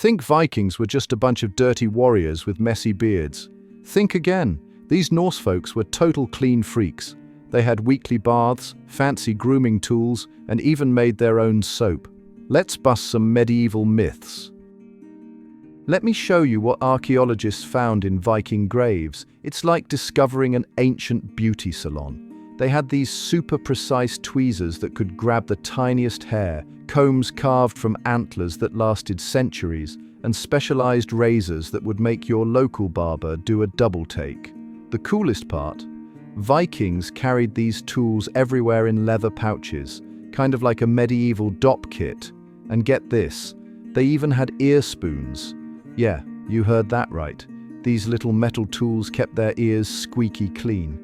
think Vikings were just a bunch of dirty warriors with messy beards. Think again. These Norse folks were total clean freaks. They had weekly baths, fancy grooming tools, and even made their own soap. Let's bust some medieval myths. Let me show you what archaeologists found in Viking graves. It's like discovering an ancient beauty salon. They had these super precise tweezers that could grab the tiniest hair, combs carved from antlers that lasted centuries, and specialized razors that would make your local barber do a double take. The coolest part? Vikings carried these tools everywhere in leather pouches, kind of like a medieval dop kit. And get this, they even had ear spoons. Yeah, you heard that right. These little metal tools kept their ears squeaky clean.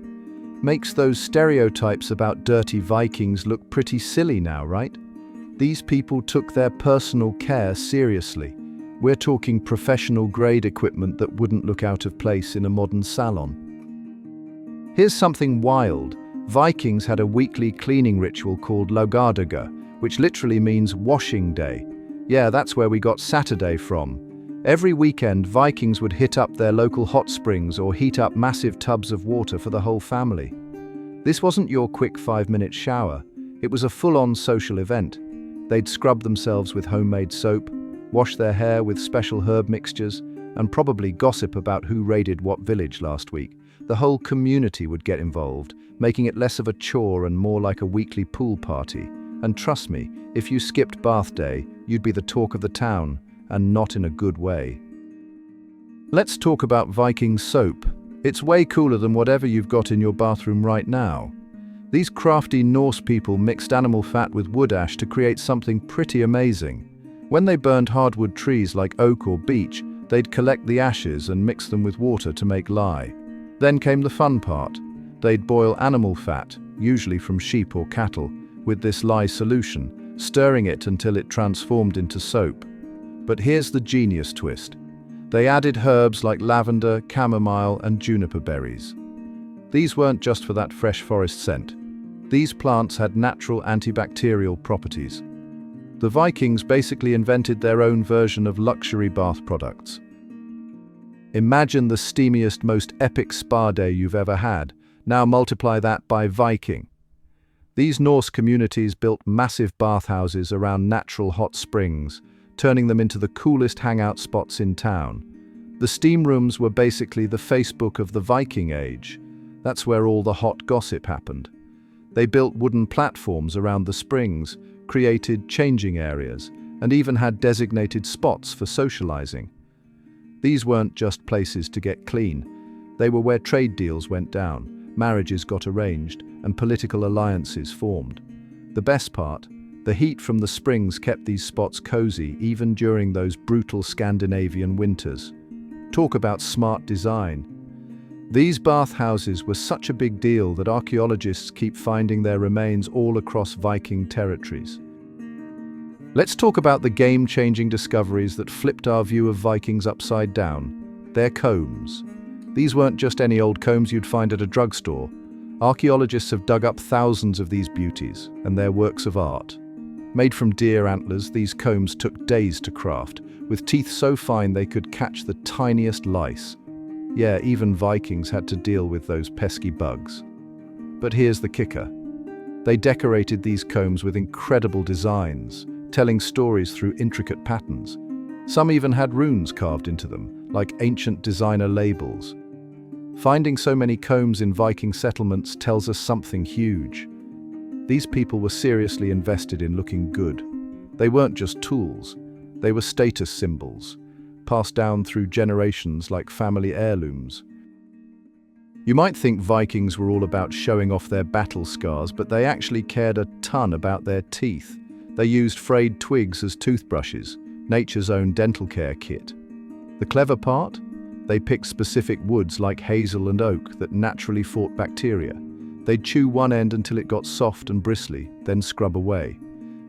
Makes those stereotypes about dirty Vikings look pretty silly now, right? These people took their personal care seriously. We're talking professional-grade equipment that wouldn't look out of place in a modern salon. Here's something wild. Vikings had a weekly cleaning ritual called Laugardaga, which literally means washing day. Yeah, that's where we got Saturday from. Every weekend, Vikings would hit up their local hot springs or heat up massive tubs of water for the whole family. This wasn't your quick 5-minute shower. It was a full-on social event. They'd scrub themselves with homemade soap, wash their hair with special herb mixtures, and probably gossip about who raided what village last week. The whole community would get involved, making it less of a chore and more like a weekly pool party. And trust me, if you skipped bath day, you'd be the talk of the town, and not in a good way. Let's talk about Viking soap. It's way cooler than whatever you've got in your bathroom right now. These crafty Norse people mixed animal fat with wood ash to create something pretty amazing. When they burned hardwood trees like oak or beech, they'd collect the ashes and mix them with water to make lye. Then came the fun part. They'd boil animal fat, usually from sheep or cattle, with this lye solution, stirring it until it transformed into soap. But here's the genius twist. They added herbs like lavender, chamomile, and juniper berries. These weren't just for that fresh forest scent. These plants had natural antibacterial properties. The Vikings basically invented their own version of luxury bath products. Imagine the steamiest, most epic spa day you've ever had. Now multiply that by Viking. These Norse communities built massive bathhouses around natural hot springs, turning them into the coolest hangout spots in town. The steam rooms were basically the Facebook of the Viking Age. That's where all the hot gossip happened. They built wooden platforms around the springs, created changing areas, and even had designated spots for socializing. These weren't just places to get clean. They were where trade deals went down, marriages got arranged, and political alliances formed. The best part? The heat from the springs kept these spots cozy even during those brutal Scandinavian winters. Talk about smart design. These bathhouses were such a big deal that archaeologists keep finding their remains all across Viking territories. Let's talk about the game-changing discoveries that flipped our view of Vikings upside down. Their combs. These weren't just any old combs you'd find at a drugstore. Archaeologists have dug up thousands of these beauties, and they're works of art. Made from deer antlers, these combs took days to craft, with teeth so fine they could catch the tiniest lice. Yeah, even Vikings had to deal with those pesky bugs. But here's the kicker. They decorated these combs with incredible designs, telling stories through intricate patterns. Some even had runes carved into them, like ancient designer labels. Finding so many combs in Viking settlements tells us something huge. These people were seriously invested in looking good. They weren't just tools, they were status symbols, passed down through generations like family heirlooms. You might think Vikings were all about showing off their battle scars, but they actually cared a ton about their teeth. They used frayed twigs as toothbrushes, nature's own dental care kit. The clever part? They picked specific woods like hazel and oak that naturally fought bacteria. They'd chew one end until it got soft and bristly, then scrub away.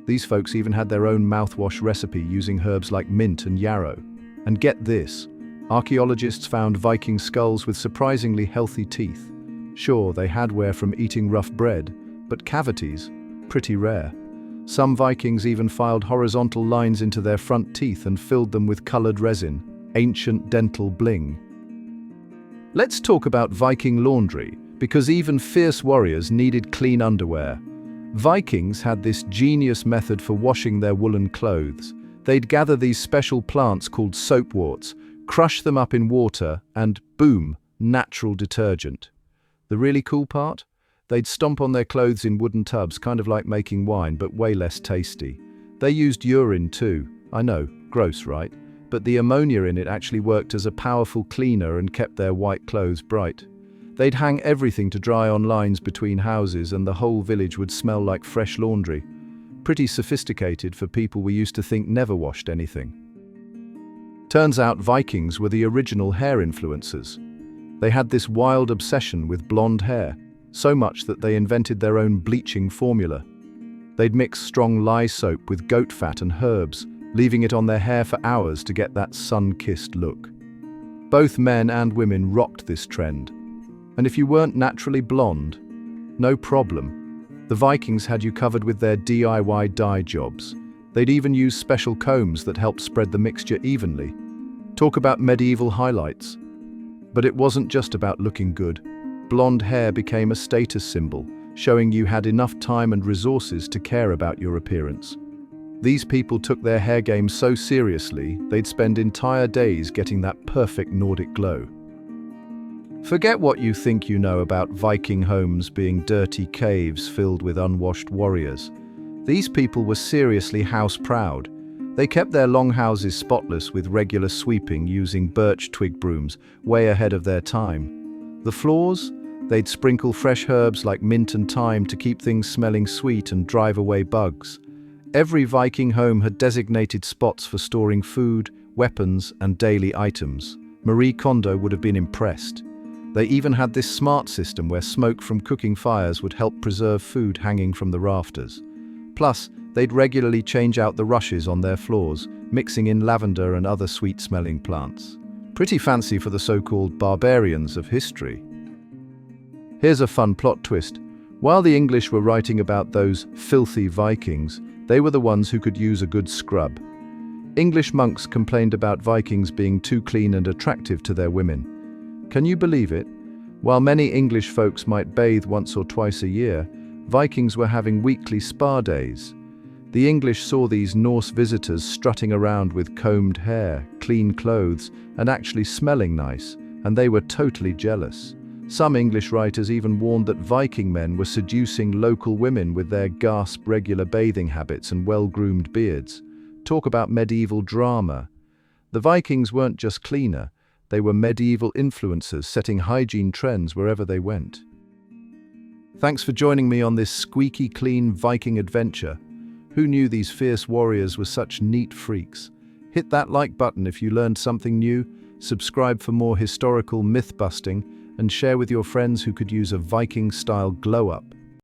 These folks even had their own mouthwash recipe using herbs like mint and yarrow. And get this, archaeologists found Viking skulls with surprisingly healthy teeth. Sure, they had wear from eating rough bread, but cavities, pretty rare. Some Vikings even filed horizontal lines into their front teeth and filled them with colored resin, ancient dental bling. Let's talk about Viking laundry, because even fierce warriors needed clean underwear. Vikings had this genius method for washing their woolen clothes. They'd gather these special plants called soapworts, crush them up in water, and boom, natural detergent. The really cool part? They'd stomp on their clothes in wooden tubs, kind of like making wine, but way less tasty. They used urine too. I know, gross, right? But the ammonia in it actually worked as a powerful cleaner and kept their white clothes bright. They'd hang everything to dry on lines between houses, and the whole village would smell like fresh laundry. Pretty sophisticated for people we used to think never washed anything. Turns out Vikings were the original hair influencers. They had this wild obsession with blonde hair, so much that they invented their own bleaching formula. They'd mix strong lye soap with goat fat and herbs, leaving it on their hair for hours to get that sun-kissed look. Both men and women rocked this trend. And if you weren't naturally blonde, no problem. The Vikings had you covered with their DIY dye jobs. They'd even use special combs that helped spread the mixture evenly. Talk about medieval highlights. But it wasn't just about looking good. Blonde hair became a status symbol, showing you had enough time and resources to care about your appearance. These people took their hair game so seriously, they'd spend entire days getting that perfect Nordic glow. Forget what you think you know about Viking homes being dirty caves filled with unwashed warriors. These people were seriously house-proud. They kept their long houses spotless with regular sweeping using birch twig brooms, way ahead of their time. The floors? They'd sprinkle fresh herbs like mint and thyme to keep things smelling sweet and drive away bugs. Every Viking home had designated spots for storing food, weapons, and daily items. Marie Kondo would have been impressed. They even had this smart system where smoke from cooking fires would help preserve food hanging from the rafters. Plus, they'd regularly change out the rushes on their floors, mixing in lavender and other sweet-smelling plants. Pretty fancy for the so-called barbarians of history. Here's a fun plot twist. While the English were writing about those filthy Vikings, they were the ones who could use a good scrub. English monks complained about Vikings being too clean and attractive to their women. Can you believe it? While many English folks might bathe once or twice a year, Vikings were having weekly spa days. The English saw these Norse visitors strutting around with combed hair, clean clothes, and actually smelling nice, and they were totally jealous. Some English writers even warned that Viking men were seducing local women with their regular bathing habits and well-groomed beards. Talk about medieval drama. The Vikings weren't just cleaner, they were medieval influencers setting hygiene trends wherever they went. Thanks for joining me on this squeaky clean Viking adventure. Who knew these fierce warriors were such neat freaks? Hit that like button if you learned something new, subscribe for more historical myth-busting, and share with your friends who could use a Viking-style glow-up.